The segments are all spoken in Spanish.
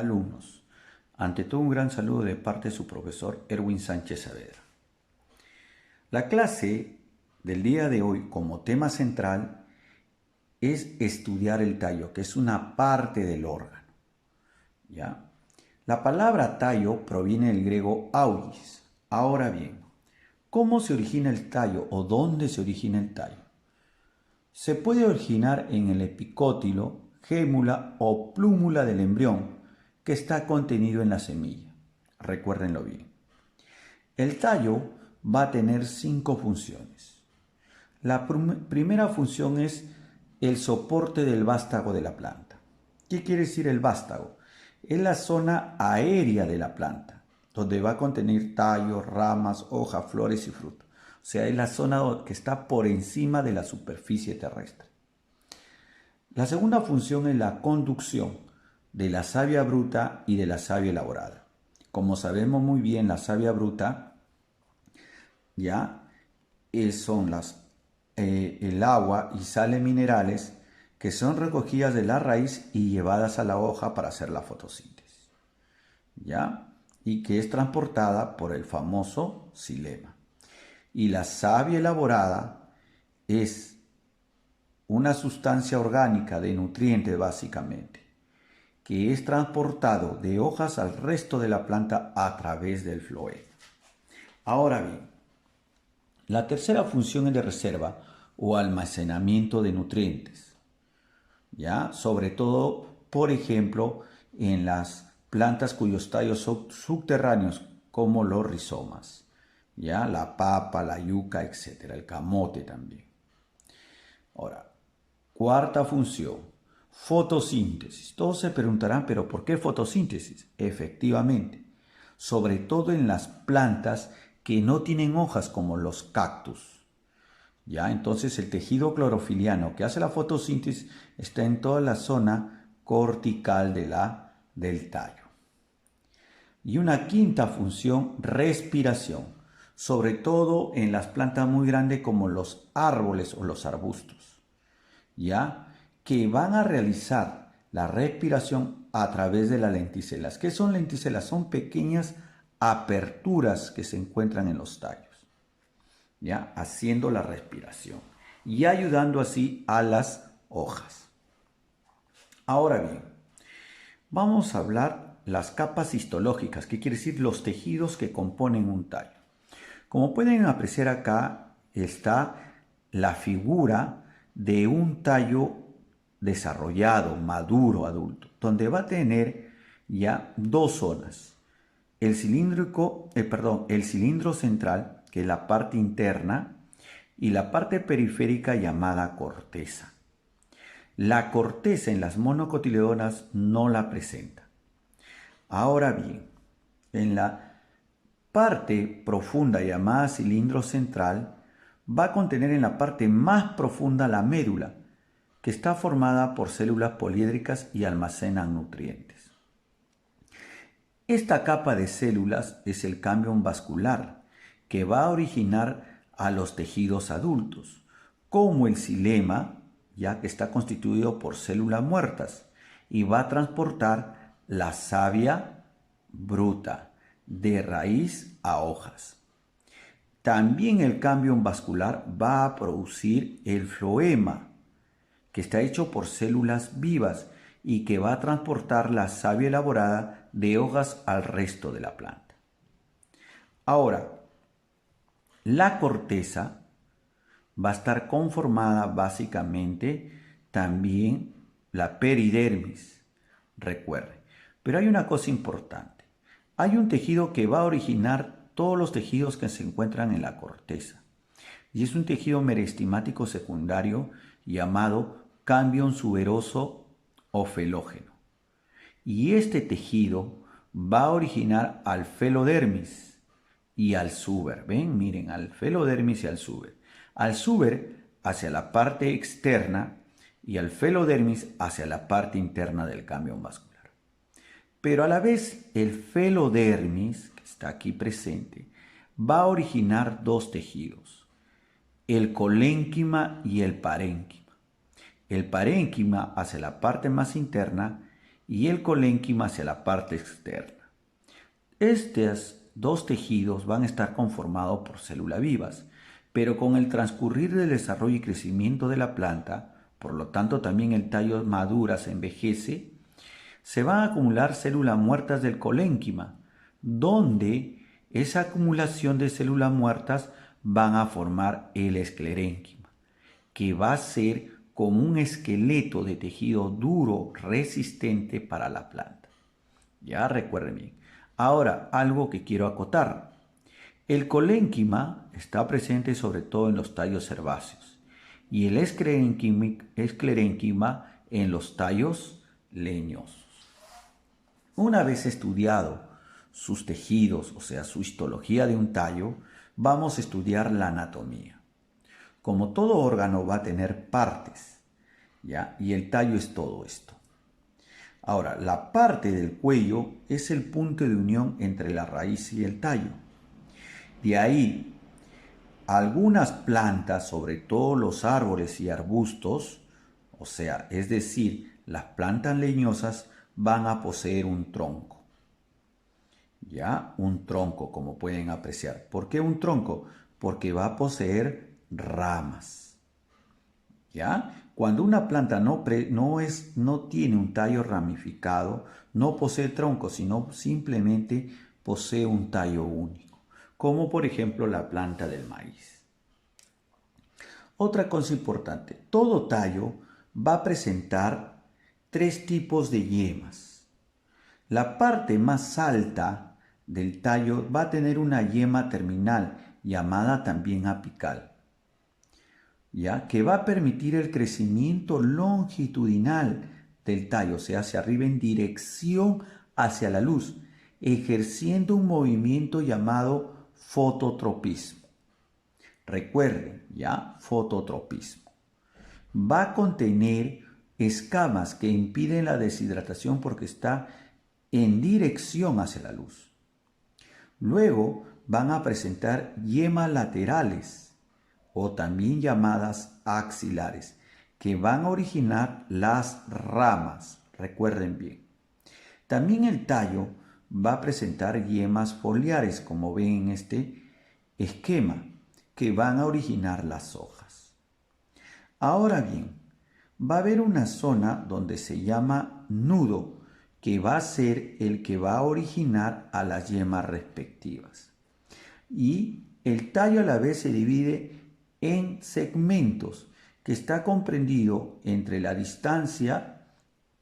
alumnos. Ante todo, un gran saludo de parte de su profesor Erwin Sánchez Saavedra. La clase del día de hoy como tema central es estudiar el tallo, que es una parte del órgano. ¿Ya? La palabra tallo proviene del griego augis. Ahora bien, ¿cómo se origina el tallo o dónde se origina el tallo? Se puede originar en el epicótilo, gémula o plúmula del embrión que está contenido en la semilla. Recuérdenlo bien. El tallo va a tener 5 funciones. La primera función es el soporte del vástago de la planta. ¿Qué quiere decir el vástago? Es la zona aérea de la planta, donde va a contener tallos, ramas, hojas, flores y frutos. O sea, es la zona que está por encima de la superficie terrestre. La segunda función es la conducción de la savia bruta y de la savia elaborada. Como sabemos muy bien, la savia bruta ya son el agua y sales minerales que son recogidas de la raíz y llevadas a la hoja para hacer la fotosíntesis, ¿ya? Y que es transportada por el famoso xilema. Y la savia elaborada es una sustancia orgánica de nutrientes básicamente, que es transportado de hojas al resto de la planta a través del floema. Ahora bien, la tercera función es de reserva o almacenamiento de nutrientes, ¿ya? Sobre todo, por ejemplo, en las plantas cuyos tallos son subterráneos, como los rizomas, ¿ya? La papa, la yuca, etc. El camote también. Ahora, cuarta función, fotosíntesis. Todos se preguntarán, ¿pero por qué fotosíntesis? Efectivamente, sobre todo en las plantas que no tienen hojas como los cactus. ¿Ya? Entonces el tejido clorofiliano que hace la fotosíntesis está en toda la zona cortical del tallo. Y una quinta función, respiración, sobre todo en las plantas muy grandes como los árboles o los arbustos, ¿ya? Que van a realizar la respiración a través de las lenticelas. ¿Qué son lenticelas? Son pequeñas aperturas que se encuentran en los tallos, ¿ya? Haciendo la respiración y ayudando así a las hojas. Ahora bien, vamos a hablar las capas histológicas, que quiere decir los tejidos que componen un tallo. Como pueden apreciar acá está la figura de un tallo desarrollado, maduro, adulto, donde va a tener ya dos zonas. El cilindro central, que es la parte interna, y la parte periférica llamada corteza. La corteza en las monocotiledonas no la presenta. Ahora bien, en la parte profunda llamada cilindro central, va a contener en la parte más profunda la médula, que está formada por células poliédricas y almacenan nutrientes. Esta capa de células es el cámbion vascular, que va a originar a los tejidos adultos, como el xilema, ya que está constituido por células muertas, y va a transportar la savia bruta, de raíz a hojas. También el cámbion vascular va a producir el floema, que está hecho por células vivas y que va a transportar la savia elaborada de hojas al resto de la planta. Ahora, la corteza va a estar conformada básicamente también la peridermis, recuerde. Pero hay una cosa importante. Hay un tejido que va a originar todos los tejidos que se encuentran en la corteza. Y es un tejido merestemático secundario llamado cámbion suberoso o felógeno. Y este tejido va a originar al felodermis y al suber. ¿Ven? Miren, al felodermis y al suber. Al suber hacia la parte externa y al felodermis hacia la parte interna del cámbion vascular. Pero a la vez el felodermis, que está aquí presente, va a originar dos tejidos, el colénquima y el parénquima. El parénquima hacia la parte más interna y el colénquima hacia la parte externa. Estos dos tejidos van a estar conformados por células vivas, pero con el transcurrir del desarrollo y crecimiento de la planta, por lo tanto también el tallo madura, se envejece, se van a acumular células muertas del colénquima, donde esa acumulación de células muertas van a formar el esclerénquima, que va a ser como un esqueleto de tejido duro, resistente para la planta. Ya recuerden bien. Ahora, algo que quiero acotar. El colénquima está presente sobre todo en los tallos herbáceos y el esclerénquima en los tallos leñosos. Una vez estudiado sus tejidos, o sea, su histología de un tallo, vamos a estudiar la anatomía. Como todo órgano va a tener partes, ¿ya? Y el tallo es todo esto. Ahora, la parte del cuello es el punto de unión entre la raíz y el tallo. De ahí, algunas plantas, sobre todo los árboles y arbustos, o sea, es decir, las plantas leñosas, van a poseer un tronco. ¿Ya? Un tronco, como pueden apreciar. ¿Por qué un tronco? Porque va a poseer ramas. ¿Ya? Cuando una planta no tiene un tallo ramificado, no posee tronco, sino simplemente posee un tallo único, como por ejemplo la planta del maíz. Otra cosa importante, todo tallo va a presentar tres tipos de yemas. La parte más alta del tallo va a tener una yema terminal, llamada también apical, ¿ya? Que va a permitir el crecimiento longitudinal del tallo, o sea, hacia arriba en dirección hacia la luz, ejerciendo un movimiento llamado fototropismo. Recuerden, ¿ya? Fototropismo. Va a contener escamas que impiden la deshidratación porque está en dirección hacia la luz. Luego van a presentar yemas laterales, o también llamadas axilares, que van a originar las ramas. Recuerden bien. También el tallo va a presentar yemas foliares, como ven en este esquema, que van a originar las hojas. Ahora bien, va a haber una zona donde se llama nudo, que va a ser el que va a originar a las yemas respectivas. Y el tallo a la vez se divide en segmentos, que está comprendido entre la distancia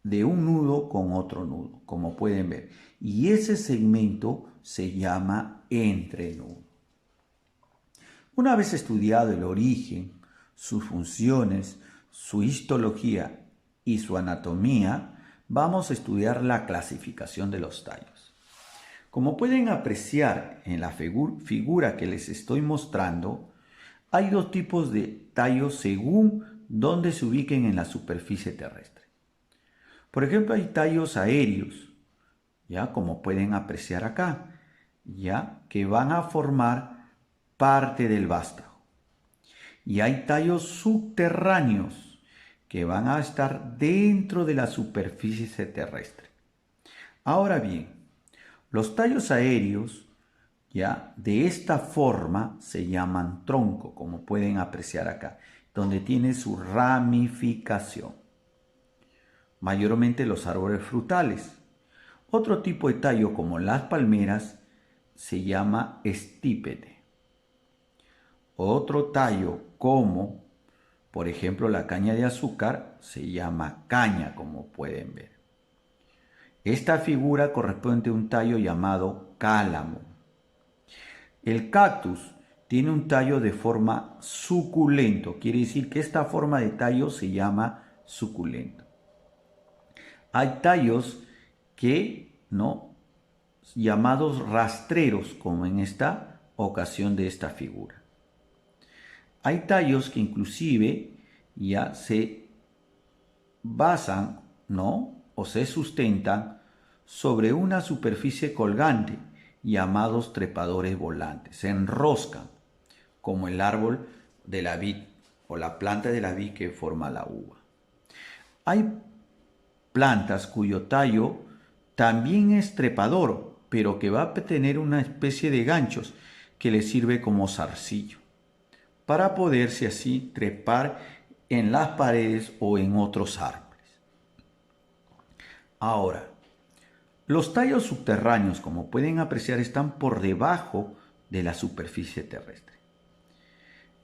de un nudo con otro nudo, como pueden ver. Y ese segmento se llama entrenudo. Una vez estudiado el origen, sus funciones, su histología y su anatomía, vamos a estudiar la clasificación de los tallos. Como pueden apreciar en la figura que les estoy mostrando, hay dos tipos de tallos según dónde se ubiquen en la superficie terrestre. Por ejemplo, hay tallos aéreos, ya como pueden apreciar acá, ya que van a formar parte del vástago. Y hay tallos subterráneos que van a estar dentro de la superficie terrestre. Ahora bien, los tallos aéreos, ya de esta forma, se llaman tronco, como pueden apreciar acá, donde tiene su ramificación. Mayormente los árboles frutales. Otro tipo de tallo, como las palmeras, se llama estípite. Otro tallo, como por ejemplo la caña de azúcar, se llama caña, como pueden ver. Esta figura corresponde a un tallo llamado cálamo. El cactus tiene un tallo de forma suculento, quiere decir que esta forma de tallo se llama suculento. Hay tallos llamados rastreros, como en esta ocasión de esta figura. Hay tallos que inclusive ya se basan, o se sustentan sobre una superficie colgante, llamados trepadores volantes. Se enroscan, como el árbol de la vid o la planta de la vid que forma la uva. Hay plantas cuyo tallo también es trepador, pero que va a tener una especie de ganchos que le sirve como zarcillo, para poderse así trepar en las paredes o en otros árboles. Ahora, los tallos subterráneos, como pueden apreciar, están por debajo de la superficie terrestre.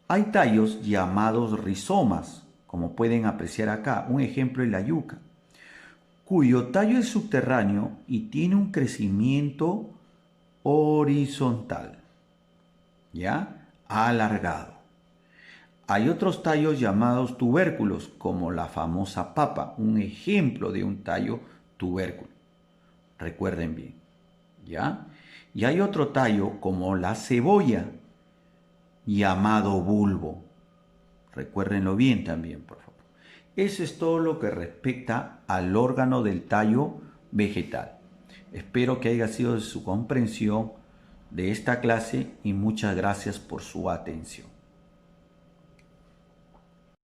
Hay tallos llamados rizomas, como pueden apreciar acá, un ejemplo es la yuca, cuyo tallo es subterráneo y tiene un crecimiento horizontal, ¿ya? Alargado. Hay otros tallos llamados tubérculos, como la famosa papa, un ejemplo de un tallo tubérculo. Recuerden bien, ¿ya? Y hay otro tallo como la cebolla, llamado bulbo. Recuérdenlo bien también, por favor. Eso es todo lo que respecta al órgano del tallo vegetal. Espero que haya sido de su comprensión de esta clase y muchas gracias por su atención.